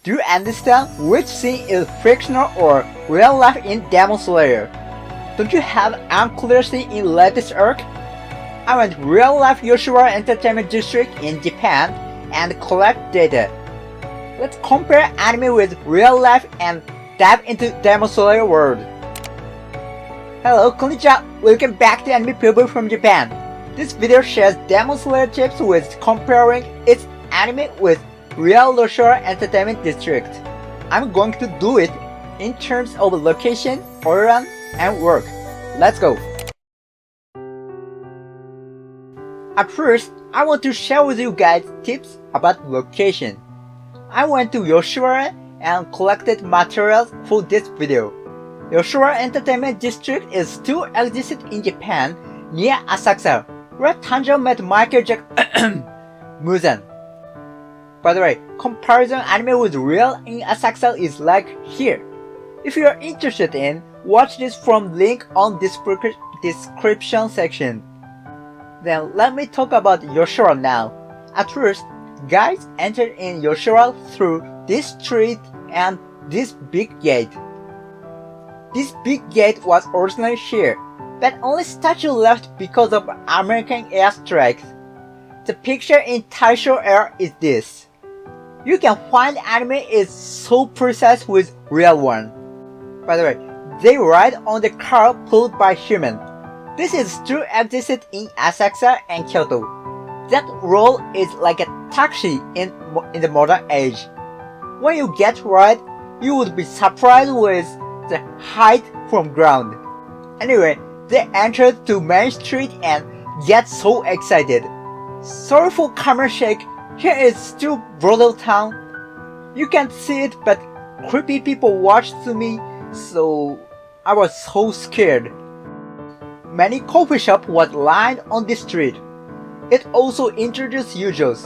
Do you understand which scene is fictional or real life in Demon Slayer? Don't you have unclear scene in latest arc? I went real life Yoshiwara Entertainment District in Japan and collect data. Let's compare anime with real life and dive into Demon Slayer world. Hello, konnichiwa, welcome back to Anime People from Japan. This video shares Demon Slayer tips with comparing its anime with real Yoshiwara Entertainment District. I'm going to do it in terms of location, Oiran, and work. Let's go! At first, I want to share with you guys tips about location. I went to Yoshiwara and collected materials for this video. Yoshiwara Entertainment District is still existed in Japan near Asakusa, where Tanjiro met Michael Muzan. By the way, comparison anime with real in Asakusa is like here. If you are interested in, watch this from link on description section. Then let me talk about Yoshiwara now. At first, guys entered in Yoshiwara through this street and this big gate. This big gate was originally here, but only statue left because of American airstrikes. The picture in Taisho Air is this. You can find anime is so precise with real one. By the way, they ride on the car pulled by human. This is still existed in Asakusa and Kyoto. That role is like a taxi in the modern age. When you get ride, you would be surprised with the height from ground. Anyway, they entered to Main Street and get so excited. Sorry for camera shake, here is still Brothel Town. You can't see it, but creepy people watched to me, so I was so scared. Many coffee shops was lined on this street. It also introduced users.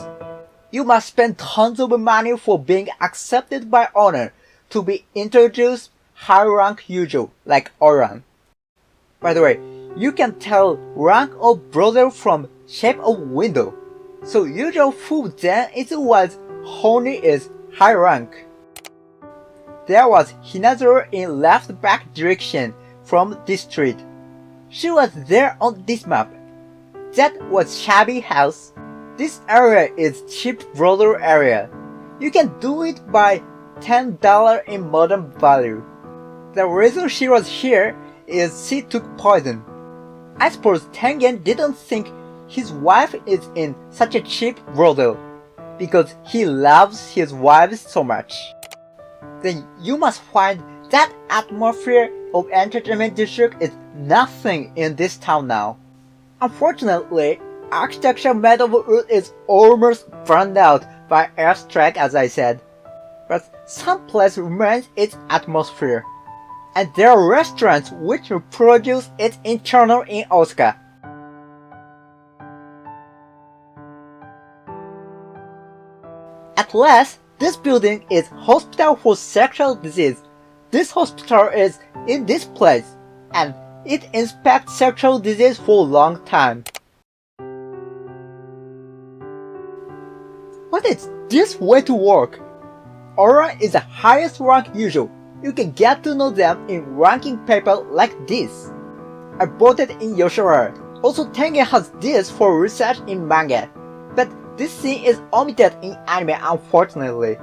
You must spend tons of money for being accepted by honor to be introduced high rank user like Oiran. By the way, you can tell rank of brother from shape of window. So usual food then it was honey is high rank. There was Hinazuru in left back direction from this street. She was there on this map. That was shabby house. This area is cheap brother area. You can do it by $10 in modern value. The reason she was here is she took poison. I suppose Tengen didn't think his wife is in such a cheap brothel because he loves his wife so much. Then you must find that atmosphere of entertainment district is nothing in this town now. Unfortunately, architecture made of wood is almost burned out by airstrike as I said. But some place remains its atmosphere. And there are restaurants which reproduce its internal in Osaka. At last, this building is hospital for sexual disease. This hospital is in this place, and it inspects sexual disease for a long time. What is this way to work? Oiran is the highest rank user. You can get to know them in ranking paper like this. I bought it in Yoshiwara. Also Tengen has this for research in manga. But this scene is omitted in anime unfortunately.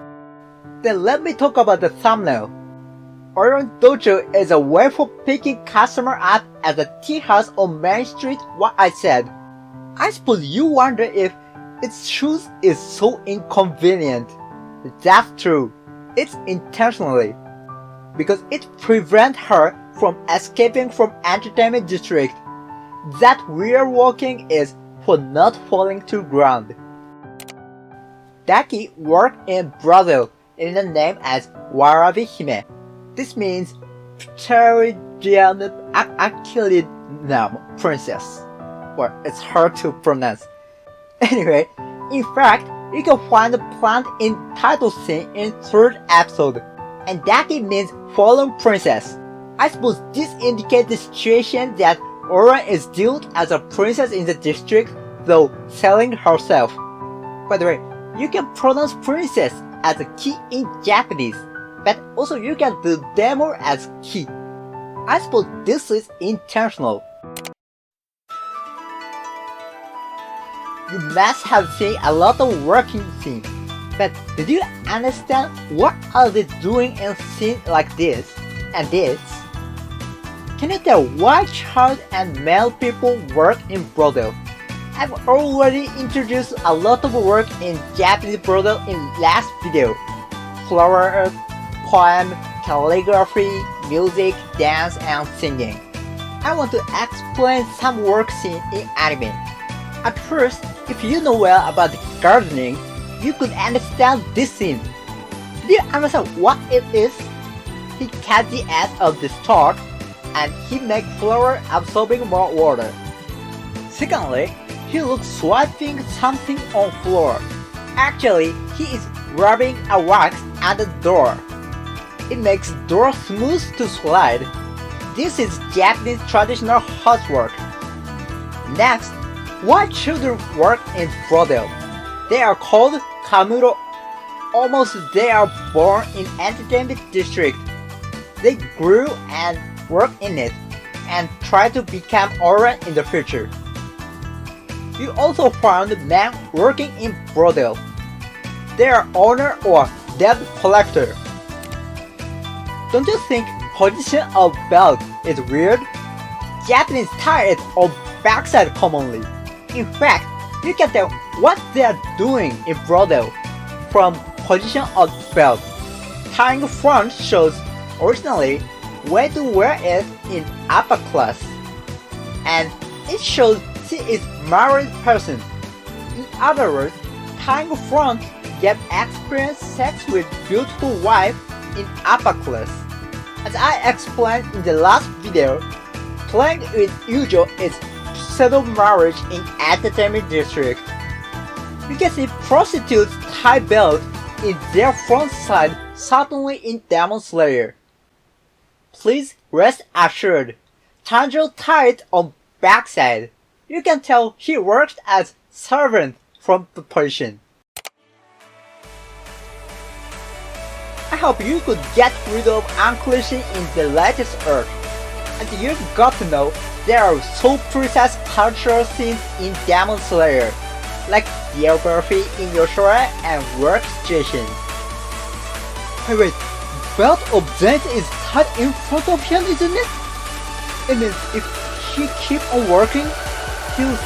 Then let me talk about the thumbnail. Oiran Dojo is a way for picking customer up at a tea house on Main Street what I said. I suppose you wonder if its shoes is so inconvenient. That's true. It's intentionally. Because it prevents her from escaping from entertainment district. That weird walking is for not falling to ground. Daki worked in brothel in the name as Warabi Hime. This means Pteridgian Achillidnam princess. Well, it's hard to pronounce. Anyway, in fact, you can find the plant in title scene in 3rd episode. And Daki means fallen princess. I suppose this indicates the situation that Oiran is dealt as a princess in the district, though selling herself. By the way, you can pronounce princess as a key in Japanese, but also you can do demo as key. I suppose this is intentional. You must have seen a lot of working scenes, but did you understand what are they doing in scenes like this and this? Can you tell why child and male people work in brothel? I've already introduced a lot of work in Japanese brothel in last video. Flower art, poem, calligraphy, music, dance, and singing. I want to explain some work scene in anime. At first, if you know well about gardening, you could understand this scene. Do you understand what it is? He cuts the edge of the stalk and he makes flower absorbing more water. Secondly, he looks swiping something on floor. Actually, he is rubbing a wax at the door. It makes door smooth to slide. This is Japanese traditional housework. Next, why children work in brothel? They are called kamuro. Almost they are born in entertainment district. They grew and work in it and try to become Oiran in the future. You also found men working in brothel. They are owner or debt collector. Don't you think position of belt is weird? Japanese tie it on backside commonly. In fact, you can tell what they are doing in brothel from position of belt. Tying front shows originally way to wear it in upper class, and it shows she is married person. In other words, tying front gave experience sex with beautiful wife in upper class. As I explained in the last video, playing with Yujo is pseudo marriage in entertainment district. You can see prostitutes tie belt in their front side, certainly in Demon Slayer. Please rest assured, Tanjiro tied on backside. You can tell he worked as servant from the position. I hope you could get rid of uncliché in the latest arc. And you got to know there are so precise cultural scenes in Demon Slayer, like geography in Yoshiwara and work situations. Wait, belt of Zenith is tied in front of him, isn't it? It means if he keep on working, he'll